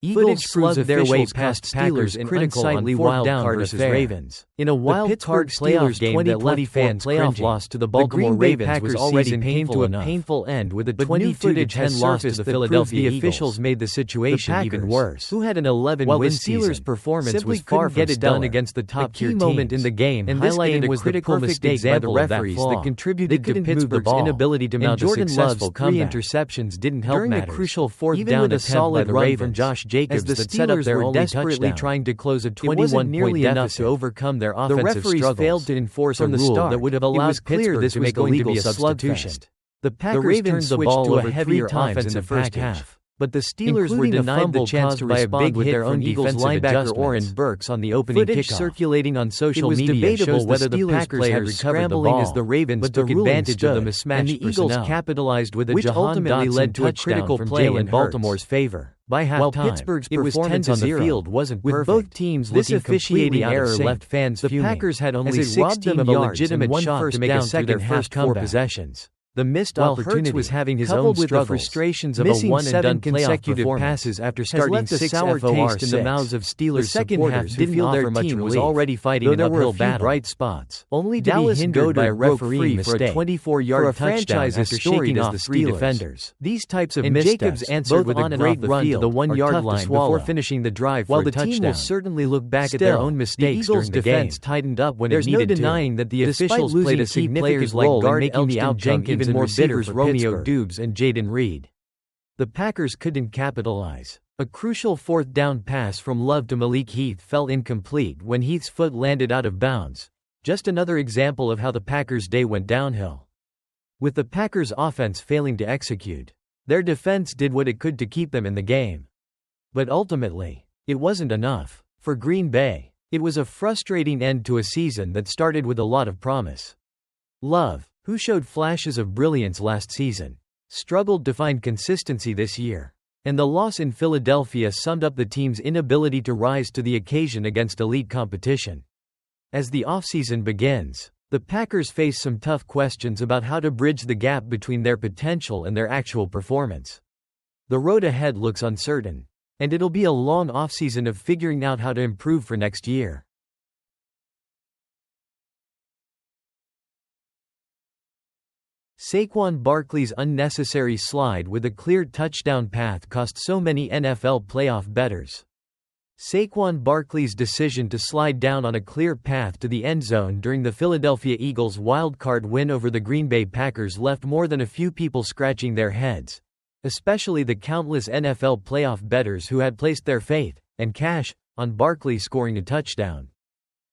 Eagles slugged their way past Steelers in unsightly wild card versus Ravens. In a wild card playoff game that left fans playoff loss to the Baltimore Ravens was already painful enough. Painful end with a 22-10 loss to the Philadelphia Eagles. The officials made the situation even worse. Who had an 11-win season, Steelers' performance was far from get it done against the top-tier teams. Moment in the game, and this game was the critical mistake by the referees that contributed to Pittsburgh's inability to mount a successful comeback. Jordan Love's 3 interceptions didn't help matters. During a crucial fourth down attempt by the Ravens from Josh Jacobs that set up their only desperately trying to close a 21-point deficit to overcome their offensive struggles. The referees failed to enforce a rule that would have allowed Pittsburgh to make a legal substitution. The Packers turned the ball over heavier times in the first half, but the Steelers were denied the chance to respond with their own defensive linebacker Oren Burks on the opening kickoff. Footage circulating on social media shows whether the Packers had recovered the ball, as the Ravens took advantage of the mismatched and the Eagles capitalized with a which ultimately led to a critical play in Baltimore's favor. By halftime, while Pittsburgh's performance on the field wasn't perfect, with both teams this officiating error left fans fuming. The Packers had only 16 yards of a legitimate shot to make a second half comeback. 4 possessions. The missed opportunity was having his own struggles, with the frustrations of a one-and-done consecutive passes after starting 6 sour taste in the mouths of Steelers supporters who feel their team was already fighting an uphill battle. Bright spots, only to Dallas be hindered by a referee mistake for a 24-yard touchdown after shaking off the 3 defenders. These types of missteps, Jacobs answered with a great run to the 1-yard line before finishing the drive for a touchdown. While the team will certainly look back at their own mistakes during the game, defense tightened up when it needed to. There's no denying that the officials played a significant role in making the outcome even more bitter for Romeo Dubes and Jaden Reed. The Packers couldn't capitalize. A crucial fourth down pass from Love to Malik Heath fell incomplete when Heath's foot landed out of bounds. Just another example of how the Packers' day went downhill. With the Packers' offense failing to execute, their defense did what it could to keep them in the game. But ultimately, it wasn't enough. For Green Bay, it was a frustrating end to a season that started with a lot of promise. Love, who showed flashes of brilliance last season, struggled to find consistency this year. And the loss in Philadelphia summed up the team's inability to rise to the occasion against elite competition. As the offseason begins, the Packers face some tough questions about how to bridge the gap between their potential and their actual performance. The road ahead looks uncertain, and it'll be a long offseason of figuring out how to improve for next year. Saquon Barkley's unnecessary slide with a clear touchdown path cost so many NFL playoff bettors. Saquon Barkley's decision to slide down on a clear path to the end zone during the Philadelphia Eagles' wildcard win over the Green Bay Packers left more than a few people scratching their heads, especially the countless NFL playoff bettors who had placed their faith and cash on Barkley scoring a touchdown.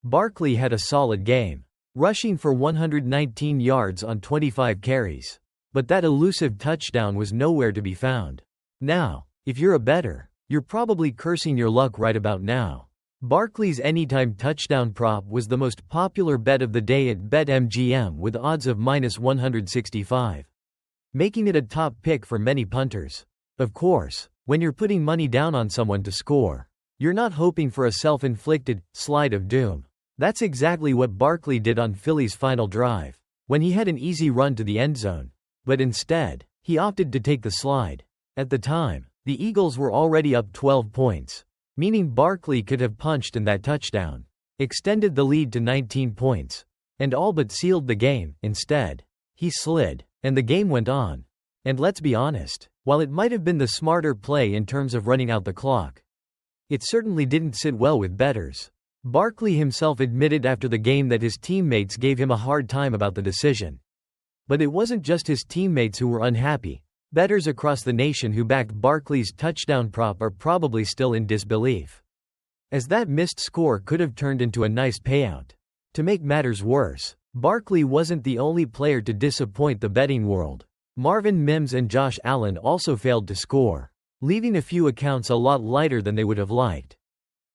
Barkley had a solid game, rushing for 119 yards on 25 carries. But that elusive touchdown was nowhere to be found. Now, if you're a bettor, you're probably cursing your luck right about now. Barkley's anytime touchdown prop was the most popular bet of the day at BetMGM with odds of -165, making it a top pick for many punters. Of course, when you're putting money down on someone to score, you're not hoping for a self-inflicted slide of doom. That's exactly what Barkley did on Philly's final drive, when he had an easy run to the end zone. But instead, he opted to take the slide. At the time, the Eagles were already up 12 points, meaning Barkley could have punched in that touchdown, extended the lead to 19 points, and all but sealed the game. Instead, he slid, and the game went on. And let's be honest, while it might have been the smarter play in terms of running out the clock, it certainly didn't sit well with bettors. Barkley himself admitted after the game that his teammates gave him a hard time about the decision. But it wasn't just his teammates who were unhappy. Bettors across the nation who backed Barkley's touchdown prop are probably still in disbelief, as that missed score could have turned into a nice payout. To make matters worse, Barkley wasn't the only player to disappoint the betting world. Marvin Mims and Josh Allen also failed to score, leaving a few accounts a lot lighter than they would have liked.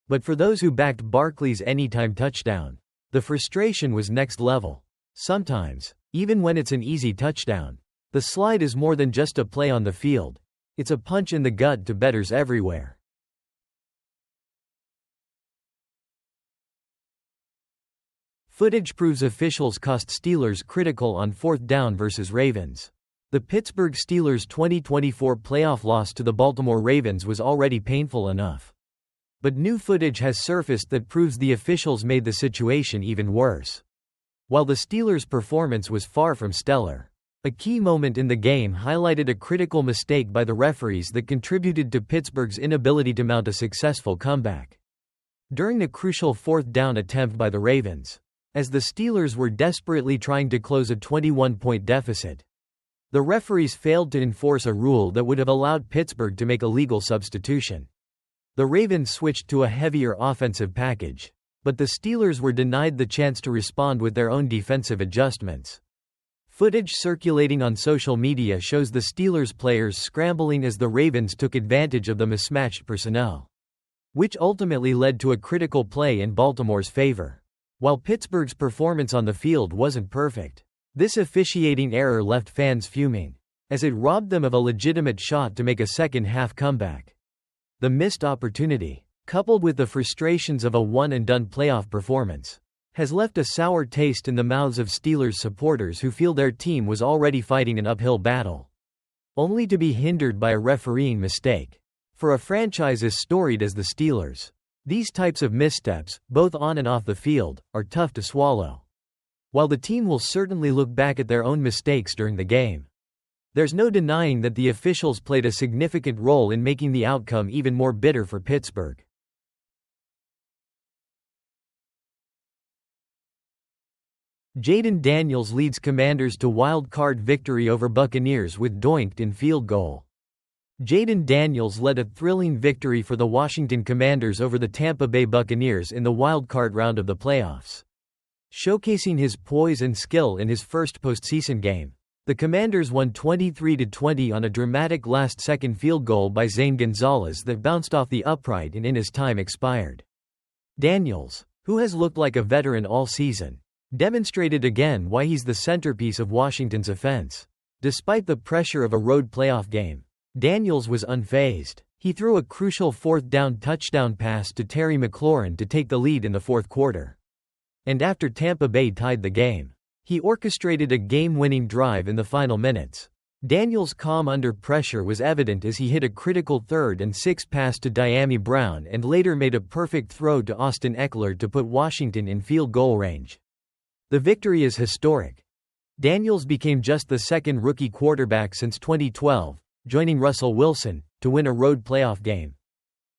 But for those who backed Barkley's anytime touchdown, the frustration was next level. Sometimes, even when it's an easy touchdown, the slide is more than just a play on the field. It's a punch in the gut to bettors everywhere. Footage proves officials cost Steelers critical on fourth down versus Ravens. The Pittsburgh Steelers' 2024 playoff loss to the Baltimore Ravens was already painful enough. But new footage has surfaced that proves the officials made the situation even worse. While the Steelers' performance was far from stellar, a key moment in the game highlighted a critical mistake by the referees that contributed to Pittsburgh's inability to mount a successful comeback. During the crucial fourth down attempt by the Ravens, as the Steelers were desperately trying to close a 21-point deficit, the referees failed to enforce a rule that would have allowed Pittsburgh to make a legal substitution. The Ravens switched to a heavier offensive package, but the Steelers were denied the chance to respond with their own defensive adjustments. Footage circulating on social media shows the Steelers players scrambling as the Ravens took advantage of the mismatched personnel, which ultimately led to a critical play in Baltimore's favor. While Pittsburgh's performance on the field wasn't perfect, this officiating error left fans fuming, as it robbed them of a legitimate shot to make a second-half comeback. The missed opportunity, coupled with the frustrations of a one-and-done playoff performance, has left a sour taste in the mouths of Steelers supporters who feel their team was already fighting an uphill battle, only to be hindered by a refereeing mistake. For a franchise as storied as the Steelers, these types of missteps, both on and off the field, are tough to swallow. While the team will certainly look back at their own mistakes during the game, there's no denying that the officials played a significant role in making the outcome even more bitter for Pittsburgh. Jayden Daniels leads Commanders to wild-card victory over Buccaneers with doinked-in field goal. Jayden Daniels led a thrilling victory for the Washington Commanders over the Tampa Bay Buccaneers in the wild-card round of the playoffs. Showcasing his poise and skill in his first postseason game, the Commanders won 23-20 on a dramatic last-second field goal by Zane Gonzalez that bounced off the upright and in as time expired. Daniels, who has looked like a veteran all season, demonstrated again why he's the centerpiece of Washington's offense. Despite the pressure of a road playoff game, Daniels was unfazed. He threw a crucial fourth-down touchdown pass to Terry McLaurin to take the lead in the fourth quarter. And after Tampa Bay tied the game, he orchestrated a game-winning drive in the final minutes. Daniels' calm under pressure was evident as he hit a critical 3rd and 6 pass to Dyami Brown and later made a perfect throw to Austin Eckler to put Washington in field goal range. The victory is historic. Daniels became just the second rookie quarterback since 2012, joining Russell Wilson, to win a road playoff game.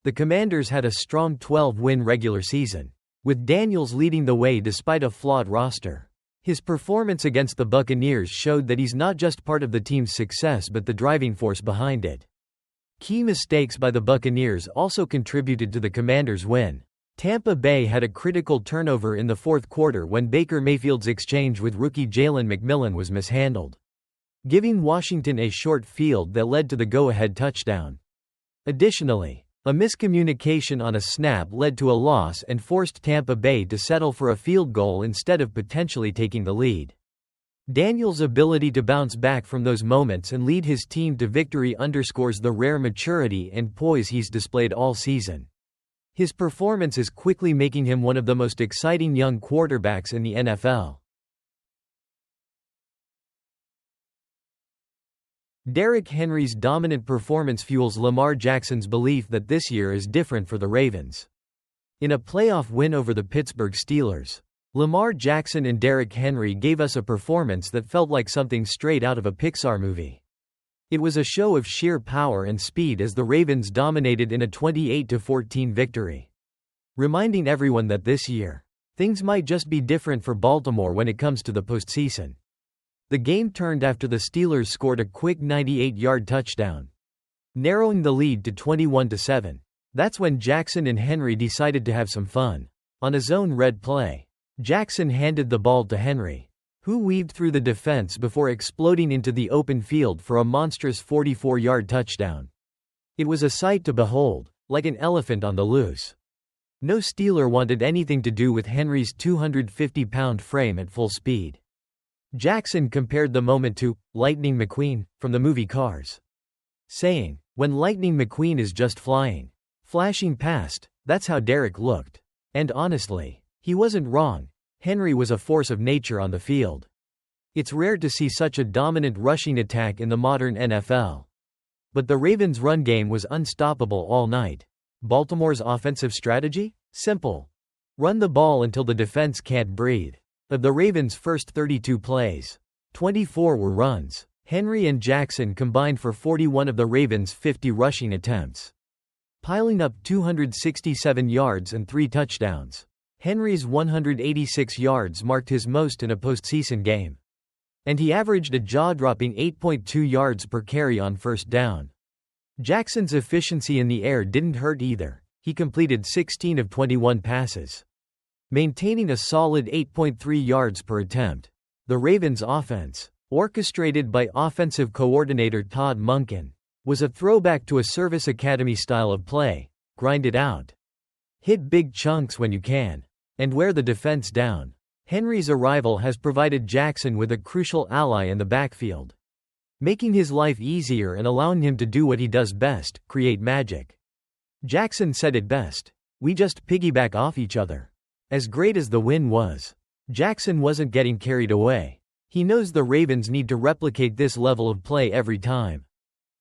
The Commanders had a strong 12-win regular season, with Daniels leading the way despite a flawed roster. His performance against the Buccaneers showed that he's not just part of the team's success but the driving force behind it. Key mistakes by the Buccaneers also contributed to the Commanders' win. Tampa Bay had a critical turnover in the fourth quarter when Baker Mayfield's exchange with rookie Jalen McMillan was mishandled, giving Washington a short field that led to the go-ahead touchdown. Additionally, a miscommunication on a snap led to a loss and forced Tampa Bay to settle for a field goal instead of potentially taking the lead. Daniels' ability to bounce back from those moments and lead his team to victory underscores the rare maturity and poise he's displayed all season. His performance is quickly making him one of the most exciting young quarterbacks in the NFL. Derrick Henry's dominant performance fuels Lamar Jackson's belief that this year is different for the Ravens. In a playoff win over the Pittsburgh Steelers, Lamar Jackson and Derrick Henry gave us a performance that felt like something straight out of a Pixar movie. It was a show of sheer power and speed as the Ravens dominated in a 28-14 victory, reminding everyone that this year, things might just be different for Baltimore when it comes to the postseason. The game turned after the Steelers scored a quick 98-yard touchdown, narrowing the lead to 21-7. That's when Jackson and Henry decided to have some fun. On a zone-read play, Jackson handed the ball to Henry, who weaved through the defense before exploding into the open field for a monstrous 44-yard touchdown. It was a sight to behold, like an elephant on the loose. No Steeler wanted anything to do with Henry's 250-pound frame at full speed. Jackson compared the moment to Lightning McQueen from the movie Cars, saying, "When Lightning McQueen is just flying, flashing past, that's how Derrick looked." And honestly, he wasn't wrong. Henry was a force of nature on the field. It's rare to see such a dominant rushing attack in the modern NFL. But the Ravens' run game was unstoppable all night. Baltimore's offensive strategy? Simple. Run the ball until the defense can't breathe. Of the Ravens' first 32 plays, 24 were runs. Henry and Jackson combined for 41 of the Ravens' 50 rushing attempts, piling up 267 yards and 3 touchdowns. Henry's 186 yards marked his most in a postseason game, and he averaged a jaw-dropping 8.2 yards per carry on first down. Jackson's efficiency in the air didn't hurt either. He completed 16 of 21 passes, maintaining a solid 8.3 yards per attempt. The Ravens' offense, orchestrated by offensive coordinator Todd Monken, was a throwback to a service academy style of play: grind it out, hit big chunks when you can, and wear the defense down. Henry's arrival has provided Jackson with a crucial ally in the backfield, making his life easier and allowing him to do what he does best: create magic. Jackson said it best: "We just piggyback off each other." As great as the win was, Jackson wasn't getting carried away. He knows the Ravens need to replicate this level of play every time.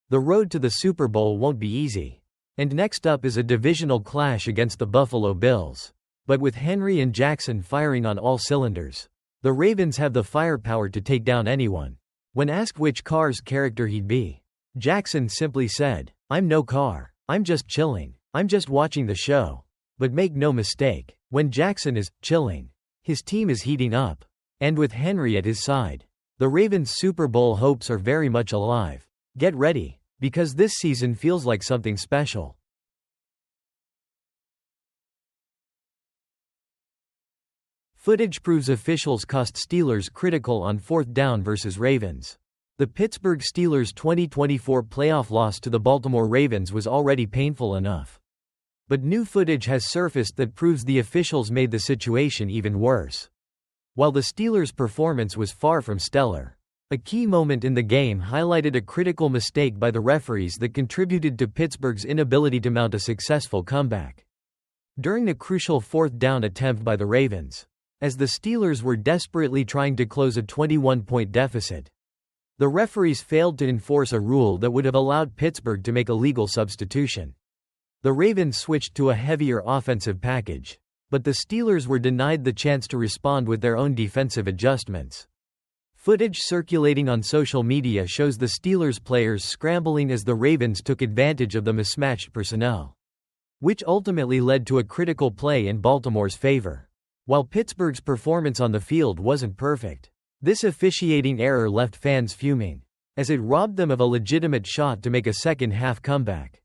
The road to the Super Bowl won't be easy. And next up is a divisional clash against the Buffalo Bills. But with Henry and Jackson firing on all cylinders, the Ravens have the firepower to take down anyone. When asked which Carr's character he'd be, Jackson simply said, "I'm no Carr. I'm just chilling. I'm just watching the show." But make no mistake, when Jackson is chilling, his team is heating up. And with Henry at his side, the Ravens' Super Bowl hopes are very much alive. Get ready, because this season feels like something special. Footage proves officials cost Steelers critical on 4th down versus Ravens. The Pittsburgh Steelers' 2024 playoff loss to the Baltimore Ravens was already painful enough. But new footage has surfaced that proves the officials made the situation even worse. While the Steelers' performance was far from stellar, a key moment in the game highlighted a critical mistake by the referees that contributed to Pittsburgh's inability to mount a successful comeback. During a crucial 4th down attempt by the Ravens, as the Steelers were desperately trying to close a 21-point deficit, the referees failed to enforce a rule that would have allowed Pittsburgh to make a legal substitution. The Ravens switched to a heavier offensive package, but the Steelers were denied the chance to respond with their own defensive adjustments. Footage circulating on social media shows the Steelers players scrambling as the Ravens took advantage of the mismatched personnel, which ultimately led to a critical play in Baltimore's favor. While Pittsburgh's performance on the field wasn't perfect, this officiating error left fans fuming, as it robbed them of a legitimate shot to make a second-half comeback.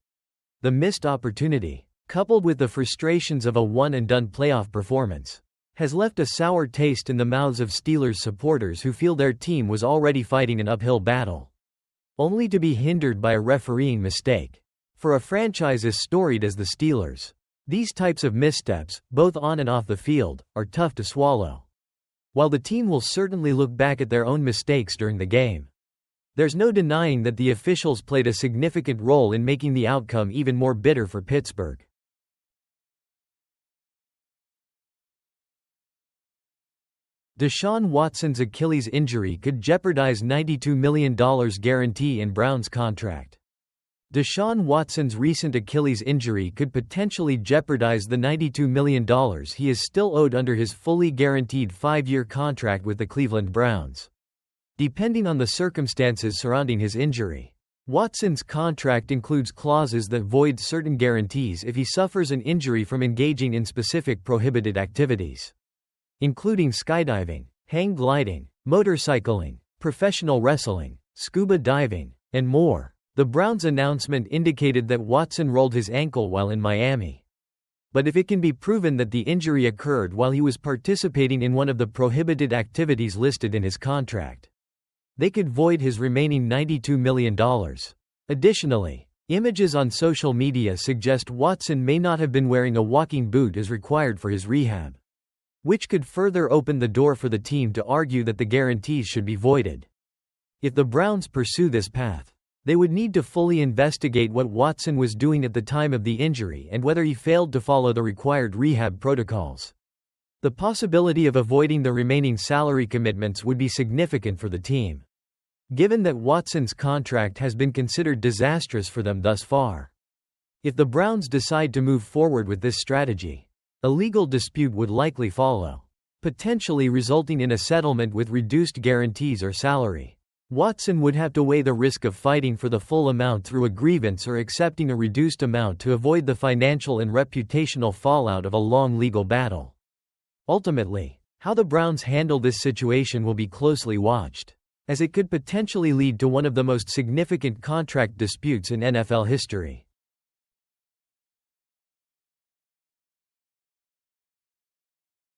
The missed opportunity, coupled with the frustrations of a one-and-done playoff performance, has left a sour taste in the mouths of Steelers supporters who feel their team was already fighting an uphill battle, only to be hindered by a refereeing mistake. For a franchise as storied as the Steelers, these types of missteps, both on and off the field, are tough to swallow. While the team will certainly look back at their own mistakes during the game, there's no denying that the officials played a significant role in making the outcome even more bitter for Pittsburgh. Deshaun Watson's Achilles injury could jeopardize $92 million guarantee in Browns' contract. Deshaun Watson's recent Achilles injury could potentially jeopardize the $92 million he is still owed under his fully guaranteed 5-year contract with the Cleveland Browns, depending on the circumstances surrounding his injury. Watson's contract includes clauses that void certain guarantees if he suffers an injury from engaging in specific prohibited activities, including skydiving, hang gliding, motorcycling, professional wrestling, scuba diving, and more. The Browns' announcement indicated that Watson rolled his ankle while in Miami. But if it can be proven that the injury occurred while he was participating in one of the prohibited activities listed in his contract, they could void his remaining $92 million. Additionally, images on social media suggest Watson may not have been wearing a walking boot as required for his rehab, which could further open the door for the team to argue that the guarantees should be voided. If the Browns pursue this path, they would need to fully investigate what Watson was doing at the time of the injury and whether he failed to follow the required rehab protocols. The possibility of avoiding the remaining salary commitments would be significant for the team, given that Watson's contract has been considered disastrous for them thus far. If the Browns decide to move forward with this strategy, a legal dispute would likely follow, potentially resulting in a settlement with reduced guarantees or salary. Watson would have to weigh the risk of fighting for the full amount through a grievance or accepting a reduced amount to avoid the financial and reputational fallout of a long legal battle. Ultimately, how the Browns handle this situation will be closely watched, as it could potentially lead to one of the most significant contract disputes in NFL history.